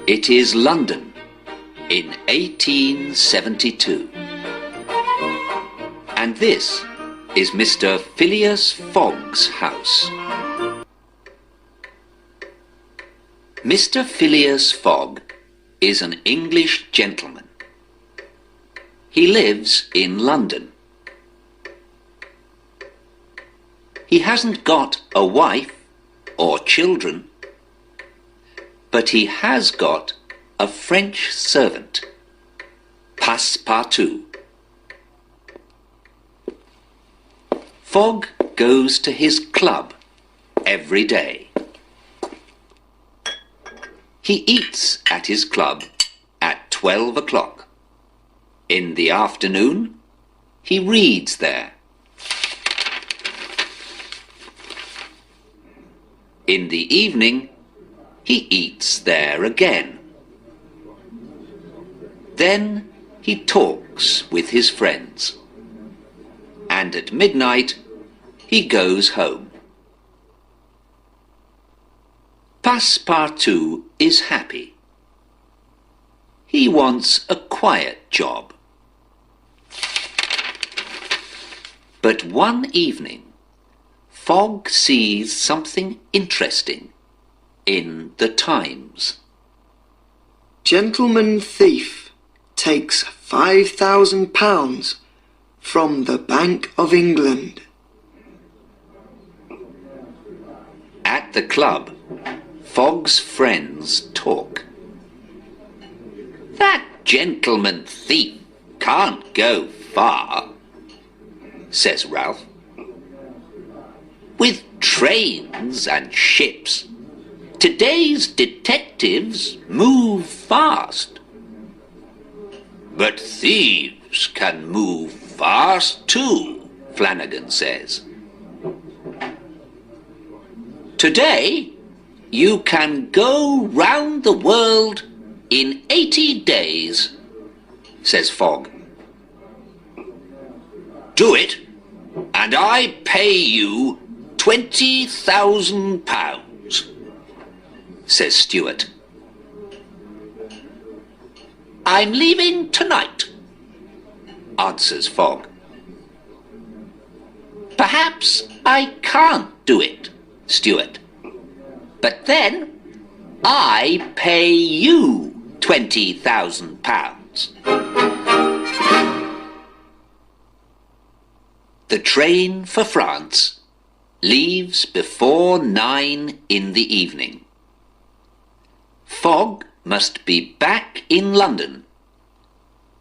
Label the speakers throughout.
Speaker 1: It is London in 1872. And this is Mr. Phileas Fogg's house. Mr. Phileas Fogg is an English gentleman. He lives in London. He hasn't got a wife or children, but he has got a French servant, Passepartout. Fogg goes to his club every day. He eats at his club at 12 o'clock. In the afternoon, he reads there. In the evening, he eats there again. Then he talks with his friends. And at midnight, he goes home. Passepartout is happy. He wants a quiet job. But one evening, Fogg sees something interesting in the Times.
Speaker 2: Gentleman thief takes £5,000 from the Bank of England.
Speaker 1: At the club, Fogg's friends talk. That gentleman thief can't go far, says Ralph. With trains and ships, today's detectives move fast. But thieves can move fast too, Flanagan says. Today, you can go round the world in 80 days, says Fogg. Do it, and I pay you £20,000, says Stuart. I'm leaving tonight, answers Fogg. Perhaps I can't do it, Stuart. But then I pay you £20,000. The train for France leaves before 9 in the evening. Fogg must be back in London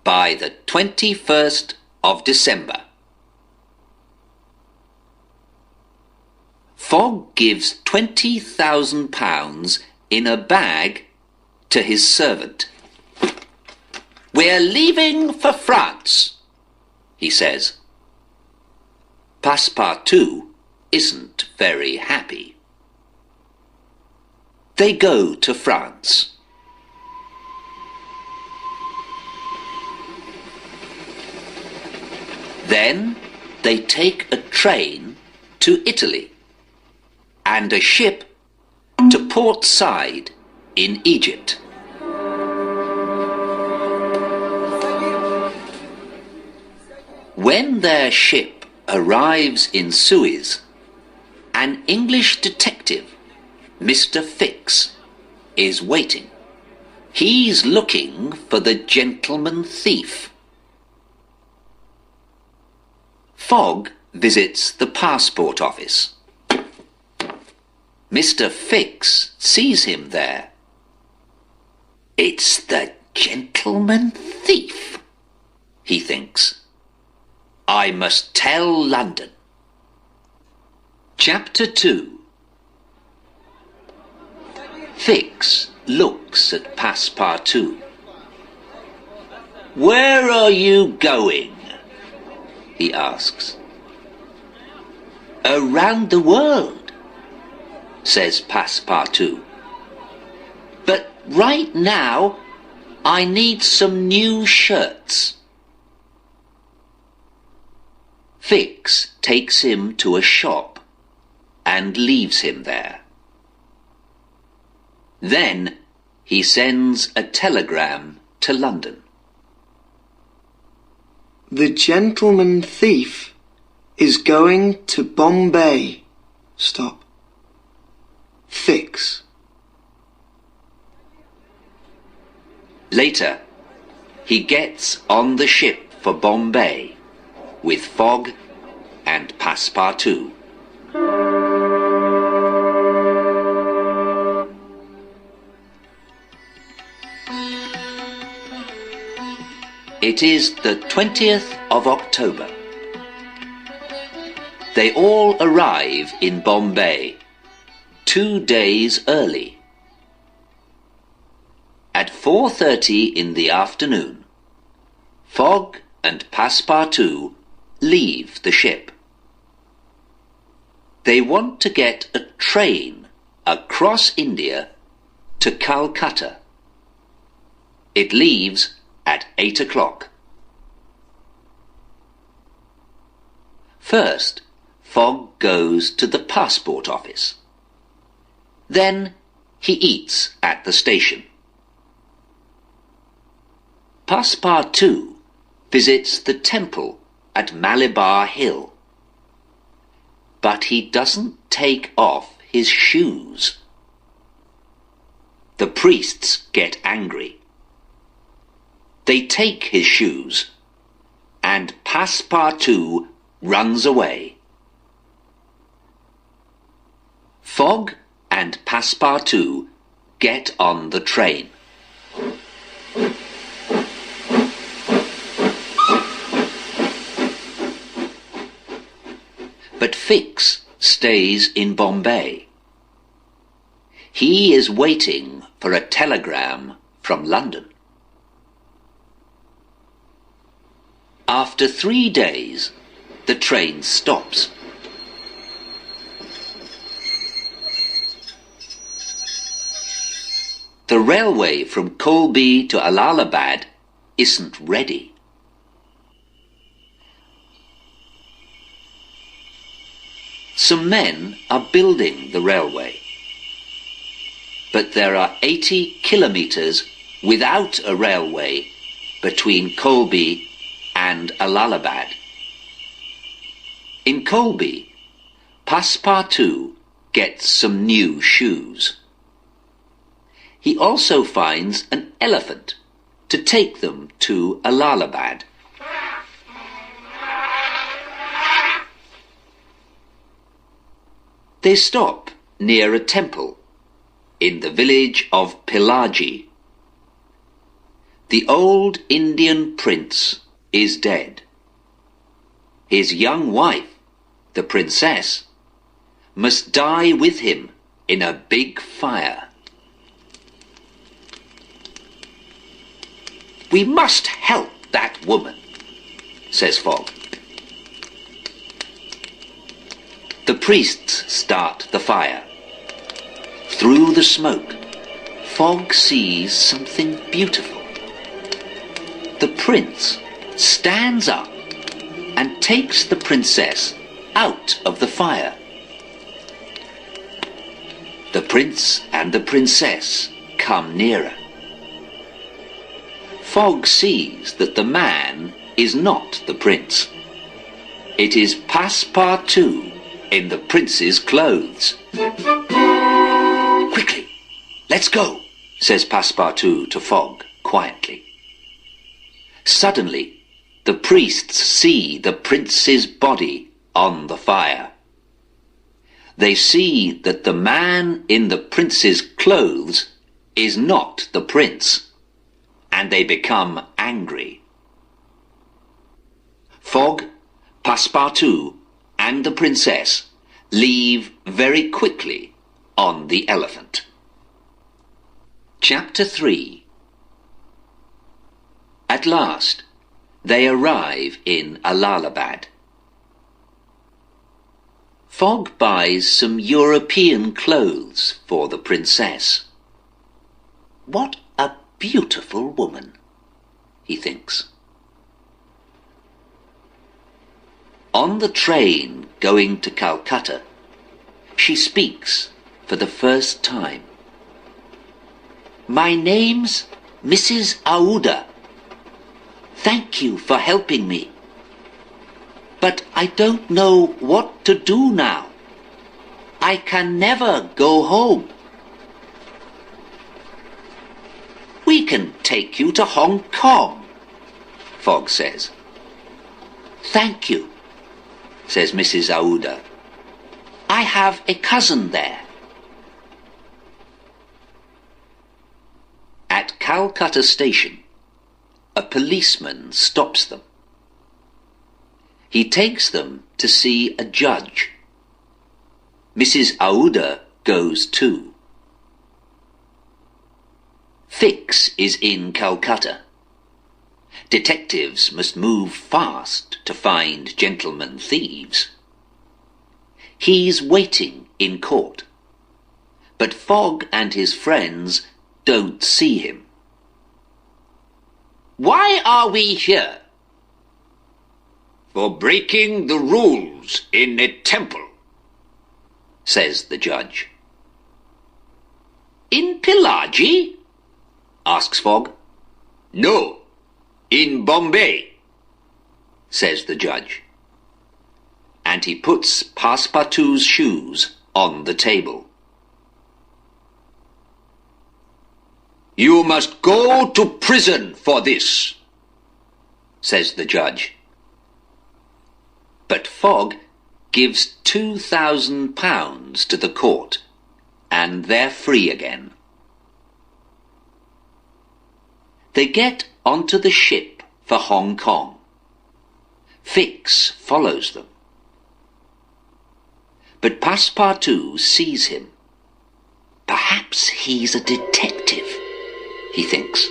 Speaker 1: by the 21st of December. Fogg gives £20,000 in a bag to his servant. We're leaving for France, he says. Passepartout isn't very happy. They go to France. Then they take a train to Italy and a ship to Port Said in Egypt. When their ship arrives in Suez, an English detective, Mr. Fix, is waiting. He's looking for the gentleman thief. Fogg visits the passport office. Mr. Fix sees him there. It's the gentleman thief, he thinks. I must tell London. Chapter 2. Fix looks at Passepartout. Where are you going? He asks. Around the world, says Passepartout. But right now, I need some new shirts. Fix takes him to a shop and leaves him there. Then he sends a telegram to London.
Speaker 2: The gentleman thief is going to Bombay. Stop. Fix.
Speaker 1: Later, he gets on the ship for Bombay with Fogg and Passepartout. It is the 20th of October. They all arrive in Bombay 2 days early. At 4:30 in the afternoon, Fogg and Passepartout leave the ship. They want to get a train across India to Calcutta. It leaves at 8 o'clock. First, Fogg goes to the passport office. Then he eats at the station. Passepartout visits the temple at Malabar Hill. But he doesn't take off his shoes. The priests get angry. They take his shoes, and Passepartout runs away. Fogg and Passepartout get on the train. But Fix stays in Bombay. He is waiting for a telegram from London. After 3 days, the train stops. The railway from Colby to Allahabad isn't ready. Some men are building the railway. But there are 80 kilometers without a railway between Colby and Allahabad. In Colby, Passepartout gets some new shoes. He also finds an elephant to take them to Allahabad. They stop near a temple in the village of Pillaji. The old Indian prince is dead. His young wife, the princess, must die with him in a big fire. "We must help that woman," says Fogg. The priests start the fire. Through the smoke, Fogg sees something beautiful. The prince stands up and takes the princess out of the fire. The prince and the princess come nearer. Fogg sees that the man is not the prince. It is Passepartout in the prince's clothes. "Quickly, let's go," says Passepartout to Fogg quietly. Suddenly, the priests see the prince's body on the fire. They see that the man in the prince's clothes is not the prince, and they become angry. Fogg, Passepartout, and the princess leave very quickly on the elephant. Chapter 3. At last, they arrive in Allahabad. Fogg buys some European clothes for the princess. "What a beautiful woman," he thinks. On the train going to Calcutta, she speaks for the first time. My name's Mrs. Aouda. Thank you for helping me. But I don't know what to do now. I can never go home. We can take you to Hong Kong, Fogg says. Thank you, says Mrs. Aouda. I have a cousin there. At Calcutta Station, a policeman stops them. He takes them to see a judge. Mrs. Aouda goes too. Fix is in Calcutta. Detectives must move fast to find gentlemen thieves. He's waiting in court, but Fogg and his friends don't see him. Why are we here? For breaking the rules in a temple, says the judge. In Pillaji? Asks Fogg. No, in Bombay, says the judge. And he puts Passepartout's shoes on the table. You must go to prison for this, says the judge. But Fogg gives £2,000 to the court, and they're free again. They get onto the ship for Hong Kong. Fix follows them. But Passepartout sees him. Perhaps he's a detective, he thinks.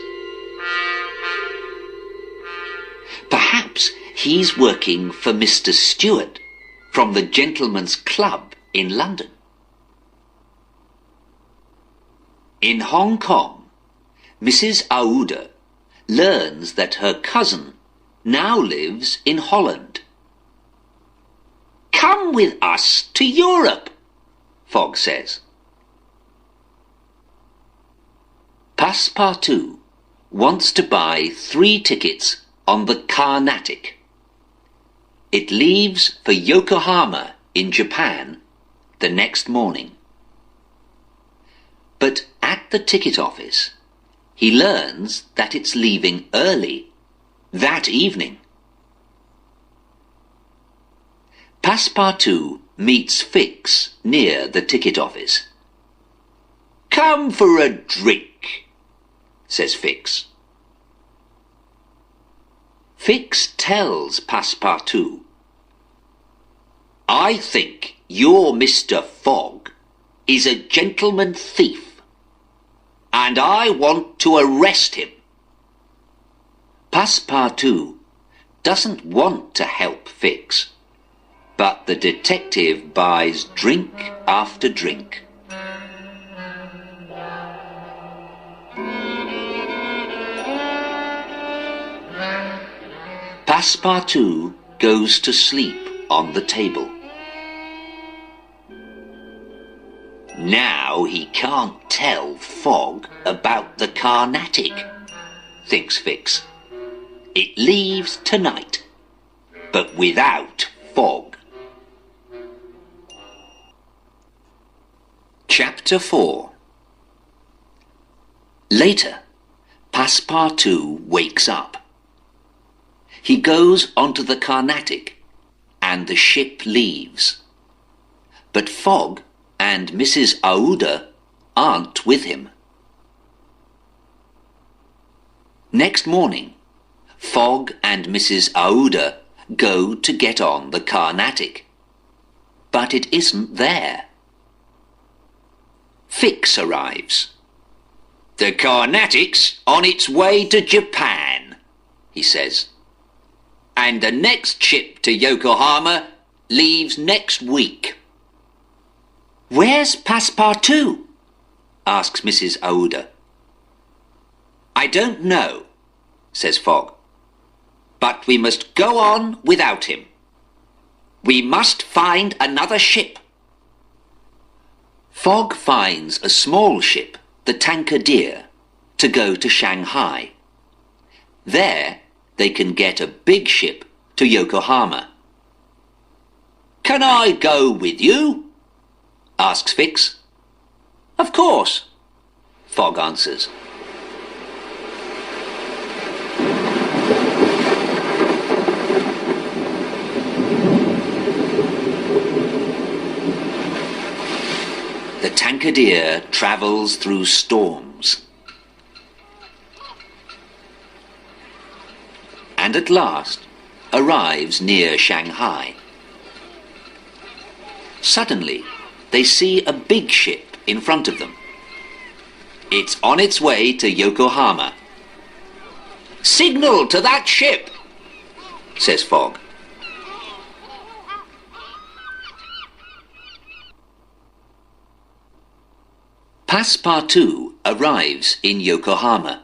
Speaker 1: Perhaps he's working for Mr. Stewart from the Gentleman's Club in London. In Hong Kong, Mrs. Aouda learns that her cousin now lives in Holland. Come with us to Europe, Fogg says. Passepartout wants to buy 3 tickets on the Carnatic. It leaves for Yokohama in Japan the next morning. But at the ticket office, he learns that it's leaving early, that evening. Passepartout meets Fix near the ticket office. Come for a drink, says Fix. Fix tells Passepartout, I think your Mr. Fogg is a gentleman thief, and I want to arrest him. Passepartout doesn't want to help Fix, but the detective buys drink after drink. Passepartout goes to sleep on the table. Now he can't tell Fogg about the Carnatic, thinks Fix. It leaves tonight, but without Fogg. Chapter 4. Later, Passepartout wakes up. He goes onto the Carnatic, and the ship leaves. But Fogg and Mrs. Aouda aren't with him. Next morning, Fogg and Mrs. Aouda go to get on the Carnatic, but it isn't there. Fix arrives. The Carnatic's on its way to Japan, he says, and the next ship to Yokohama leaves next week. Where's Passepartout? Asks Mrs. Aouda. I don't know, says Fogg, but we must go on without him. We must find another ship. Fogg finds a small ship, the Tankadere, to go to Shanghai. There they can get a big ship to Yokohama. "Can I go with you?" asks Fix. "Of course," Fogg answers. The Tankadier travels through storms. And at last arrives near Shanghai. Suddenly, they see a big ship in front of them. It's on its way to Yokohama. "Signal to that ship," says Fogg. Passepartout arrives in Yokohama,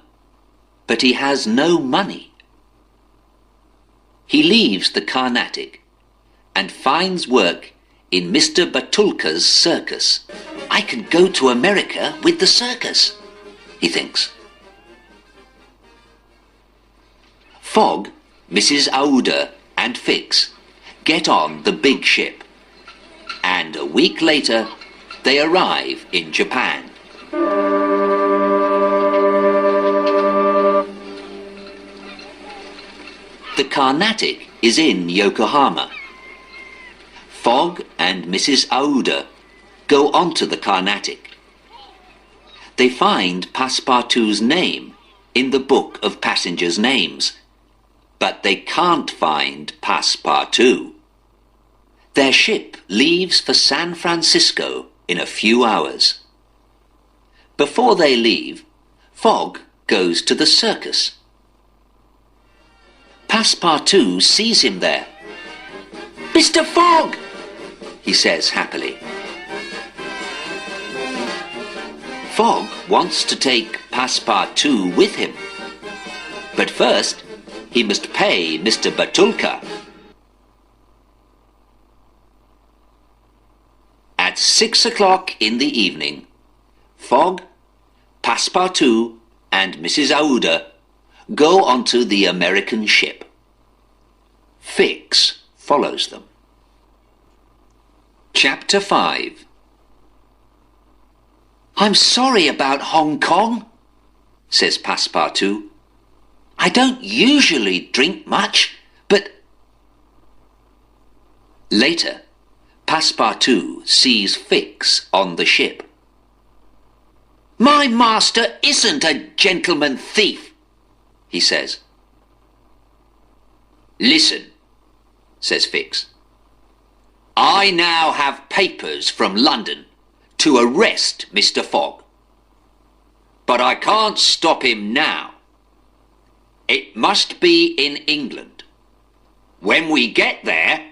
Speaker 1: but he has no money. He leaves the Carnatic and finds work in Mr. Batulka's circus. "I can go to America with the circus," he thinks. Fogg, Mrs. Aouda and Fix get on the big ship, and a week later they arrive in Japan. The Carnatic is in Yokohama. Fogg and Mrs. Aouda go onto the Carnatic. They find Passepartout's name in the book of passengers' names, but they can't find Passepartout. Their ship leaves for San Francisco in a few hours. Before they leave, Fogg goes to the circus. Passepartout sees him there. "Mr. Fogg!" he says happily. Fogg wants to take Passepartout with him, but first he must pay Mr. Batulka. At 6 o'clock in the evening, Fogg, Passepartout and Mrs. Aouda go onto the American ship. Fix follows them. Chapter 5. "I'm sorry about Hong Kong," says Passepartout. "I don't usually drink much, but—" Later, Passepartout sees Fix on the ship. "My master isn't a gentleman thief," he says. "Listen," says Fix. "I now have papers from London to arrest Mr. Fogg. But I can't stop him now. It must be in England. When we get there..."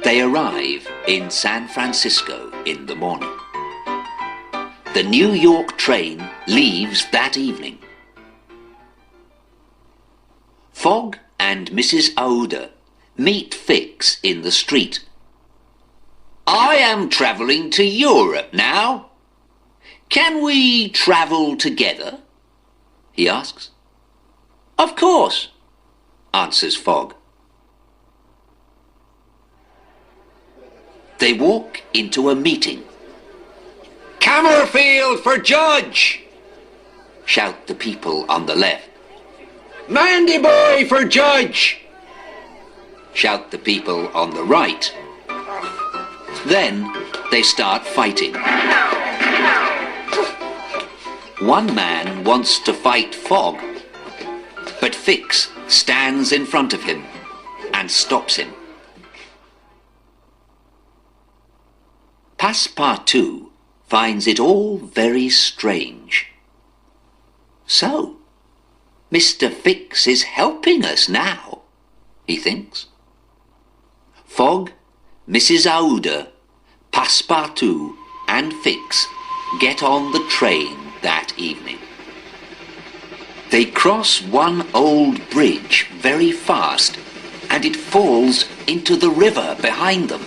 Speaker 1: They arrive in San Francisco in the morning. The New York train leaves that evening. Fogg and Mrs. Aouda meet Fix in the street. "I am travelling to Europe now. Can we travel together?" he asks. "Of course," answers Fogg. They walk into a meeting. "Cammerfield for judge!" shout the people on the left. "Mandy boy for judge!" shout the people on the right. Then they start fighting. One man wants to fight Fogg, but Fix stands in front of him and stops him. Passepartout finds it all very strange. So, Mr. Fix is helping us now, he thinks. Fogg, Mrs. Aouda, Passepartout and Fix get on the train that evening. They cross one old bridge very fast and it falls into the river behind them.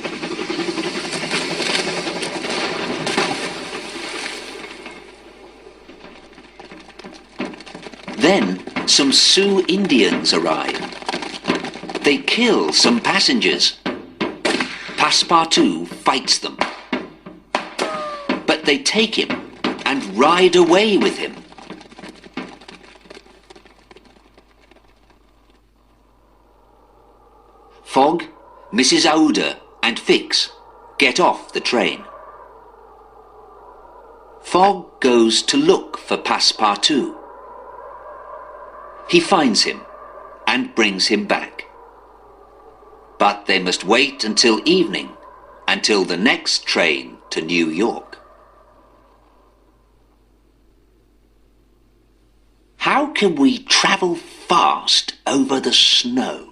Speaker 1: Then some Sioux Indians arrive. They kill some passengers. Passepartout fights them. But they take him and ride away with him. Fogg, Mrs. Aouda and Fix get off the train. Fogg goes to look for Passepartout. He finds him and brings him back. But they must wait until evening, until the next train to New York. How can we travel fast over the snow?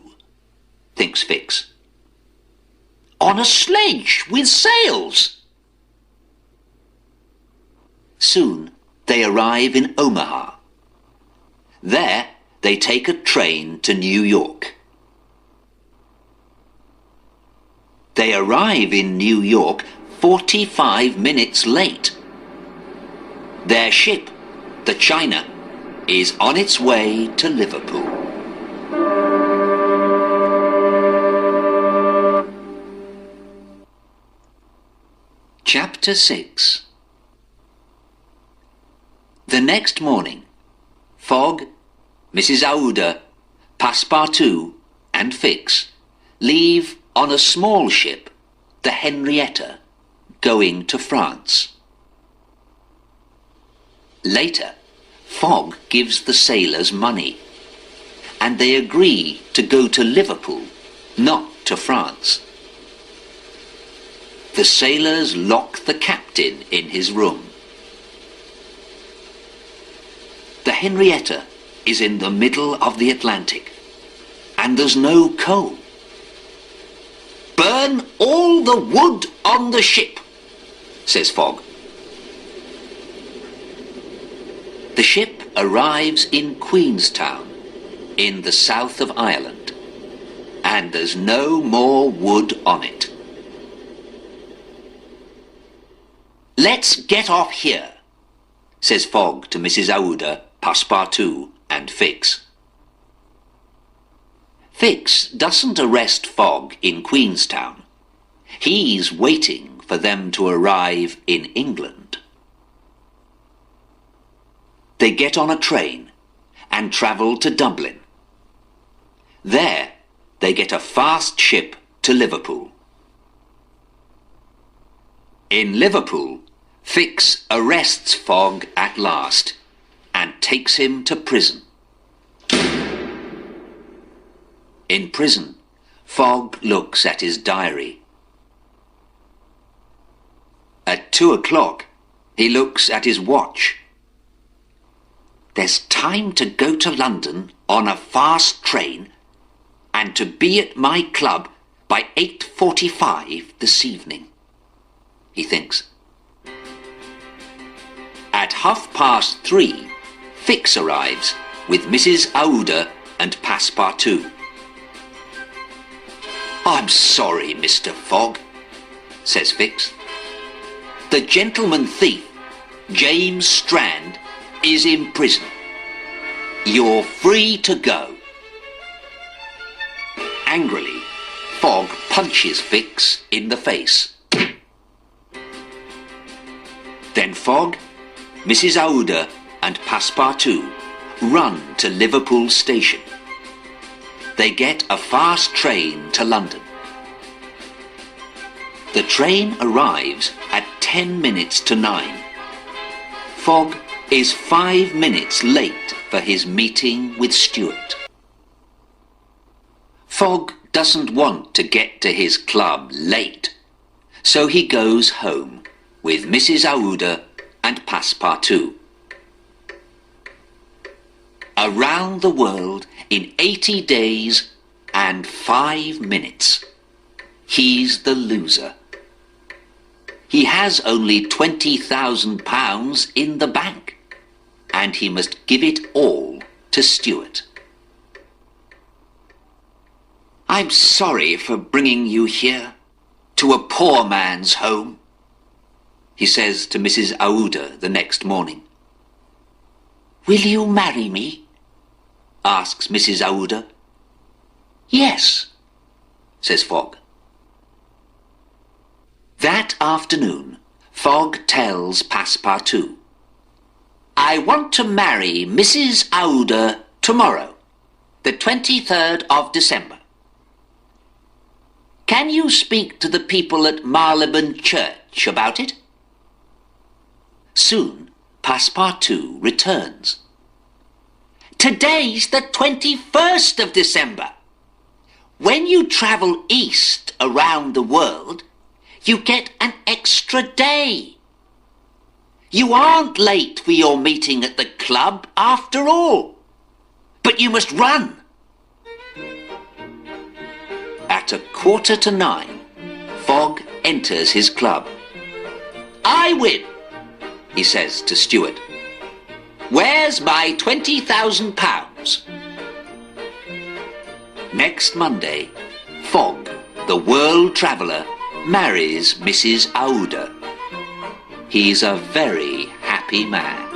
Speaker 1: Thinks Fix. On a sledge with sails. Soon they arrive in Omaha. There they take a train to New York. They arrive in New York 45 minutes late. Their ship, the China, is on its way to Liverpool. Chapter 6. The next morning, Fogg, Mrs. Aouda, Passepartout and Fix leave on a small ship, the Henrietta, going to France. Later, Fogg gives the sailors money, and they agree to go to Liverpool, not to France. The sailors lock the captain in his room. The Henrietta is in the middle of the Atlantic, and there's no coal. Burn all the wood on the ship, says Fogg. The ship arrives in Queenstown, in the south of Ireland, and there's no more wood on it. Let's get off here, says Fogg to Mrs. Aouda, Passepartout and Fix. Fix doesn't arrest Fogg in Queenstown. He's waiting for them to arrive in England. They get on a train and travel to Dublin. There they get a fast ship to Liverpool. In Liverpool, Fix arrests Fogg at last and takes him to prison. In prison, Fogg looks at his diary. At 2 o'clock, he looks at his watch. There's time to go to London on a fast train and to be at my club by 8:45 this evening, he thinks. At 3:30, Fix arrives with Mrs. Aouda and Passepartout. I'm sorry, Mr. Fogg, says Fix. The gentleman thief, James Strand, is in prison. You're free to go. Angrily, Fogg punches Fix in the face. Then Fogg, Mrs. Aouda and Passepartout run to Liverpool station. They get a fast train to London. The train arrives at 10 minutes to 9. Fogg is 5 minutes late for his meeting with Stuart. Fogg doesn't want to get to his club late, so he goes home with Mrs. Aouda and Passepartout. Around the world in 80 days and 5 minutes. He's the loser. He has only £20,000 in the bank, and he must give it all to Stuart. I'm sorry for bringing you here, to a poor man's home, he says to Mrs. Aouda the next morning. Will you marry me? Asks Mrs. Aouda. Yes, says Fogg. That afternoon, Fogg tells Passepartout, I want to marry Mrs. Aouda tomorrow, the 23rd of December. Can you speak to the people at Marylebone Church about it? Soon, Passepartout returns. Today's the 21st of December. When you travel east around the world, you get an extra day. You aren't late for your meeting at the club after all. But you must run. At 9:15, Fogg enters his club. I win, he says to Stuart. Where's my £20,000? Next Monday, Fogg, the world traveller, marries Mrs. Aouda. He's a very happy man.